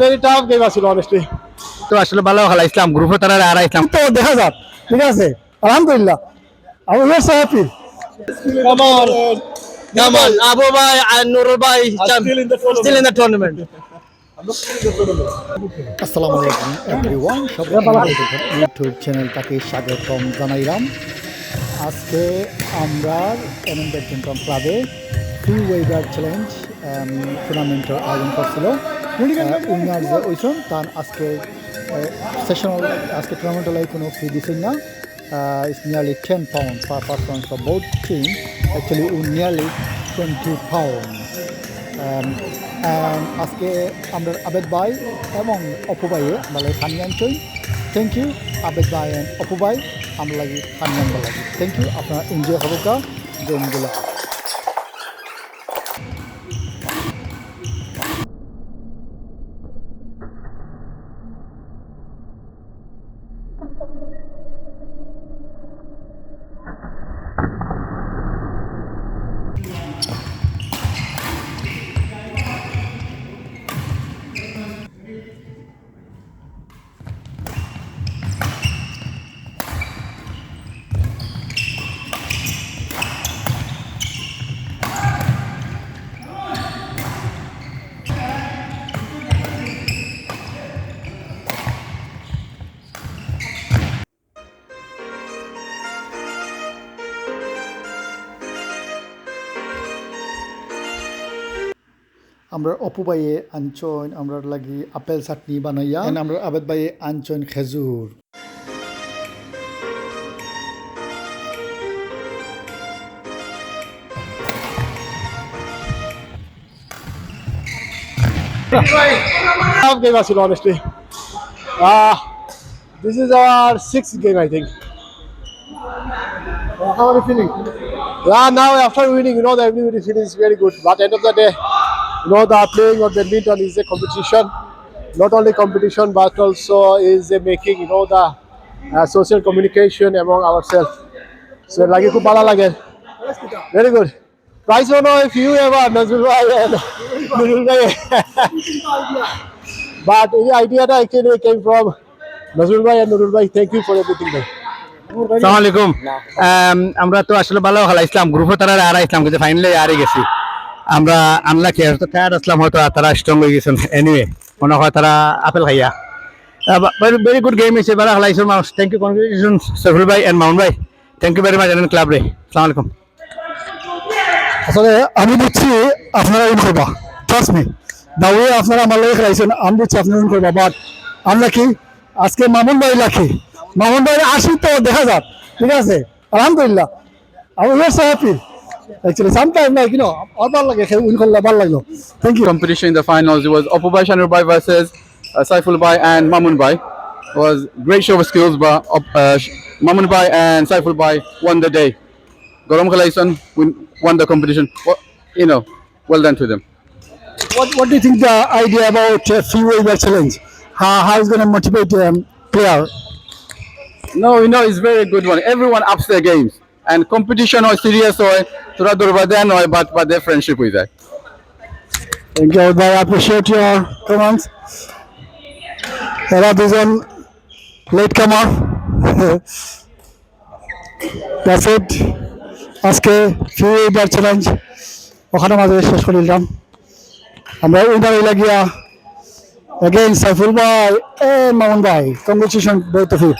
very tough game ছিল honestly. তো আসলে ভালো খেলাইছিলাম, গ্রুপে তারা হারাইছিলাম। তো দেখা যাক, ঠিক আছে, আলহামদুলিল্লাহ আমি বেশ happy. Come on. Come on, Abu Bhai and Nurul Bhai still in the tournament. আসসালামু আলাইকুম এভরিওয়ান, সবাই ইউটিউব চ্যানেলটাকে স্বাগতম জানাইলাম। আজকে আমরা এমএন ব্যাডমিন্টন ক্লাবে ফ্রি ওয়েভার চ্যালেঞ্জ টুর্নামেন্টের আয়োজন করছিল। উইনার যে ওইসন তার আজকে সেশন, আজকে টুর্নামেন্টে কোনো ফি দিচ্ছেন না। It's nearly 10 pounds per person for both teams. Actually, nearly 20 pounds. And আজকে আমরা আবেদ ভাই এবং অপু ভাইয়ে বলে ফানিয়ান চই। থ্যাংক ইউ আবেদ ভাই অ্যান্ড অপু ভাই, আমরা লাগি ফানিয়ান লাগি। থ্যাংক ইউ, আপনারা এনজয় হবো কা গেমগুলো। আমরা অপু ভাইয়ে আনচন আমরা লাগি আপেল চাটনি বানাইয়া, আমরা আবেদ ভাইয়ে আনচন খেজুর। Tough game ছিল honestly. This is our sixth game, I think. How are you feeling? Yeah, now after winning, the everybody feels very good. But end of the day, the playing of badminton is a competition. Not only competition, but also is a making, the social communication among ourselves. So, like it, bala lage. Very good. Price don't know if you ever Nazrul Bhai and Nurul Bhai. But the idea that actually came from Nazrul Bhai and Nurul Bhai. Thank you for everything, bhai. আসসালামু আলাইকুম। আমরা তো আসলে ভালো খেলাইছিলাম, গ্রুপে তারা হারাইছিলাম, কিন্তু ফাইনালে হারে গেছি। আমরা আনলাকি, টায়ার্ড আসলাম, হয়তো তারা স্ট্রং হয়ে গেছেন। এনিওয়ে মনে হয় তারা আপেল খাইয়া। ভেরি গুড গেম হয়েছে, ভালো খেলাইছেন মানুষ। থ্যাংক ইউ, কনগ্রেচুলেশন সফরুল ভাই এন্ড মাউন্ট ভাই। Thank you very much and club রে। আসসালামু আলাইকুম। আসলে আমি বুঝছি আপনারা উইন করবা, ট্রাস্ট মি। দাওয়ে আপনারা আমার লোক খেলাইছেন, আমি বুঝছি আপনারা উইন করবা। বাট আমরা কি আজকে মামুন ভাই লাখি, মামুন ভাই আসি তো দেখা যাক, ঠিক আছে, আলহামদুলিল্লাহ আমি বেশ হ্যাপি। Actually, sometimes আমার ভালো লাগে উইন করলে, ভালো লাগলো। Thank you. Competition in the finals, it was Apu Bhai Shanur Bhai versus Saiful Bhai and Mamun Bhai. It was great show of skills, but Mamun Bhai and Saiful Bhai won the day. Gorom Khalaisan won the competition. Well done to them. What do you think the idea about free waiver challenge? How is going to motivate player? No, it's very good one. Everyone ups their games. And competition or serious or Tura Durbadan or but their friendship with that. Thank you, I appreciate your comments. There is one late comer. That's it. আজকে free waiver challenge ওখানে মাঝে শেষ করে দিলাম। আমরা winner হইলা গিয়া again Saiful ভাই এন্ড মামুন ভাই। Congratulation both of you.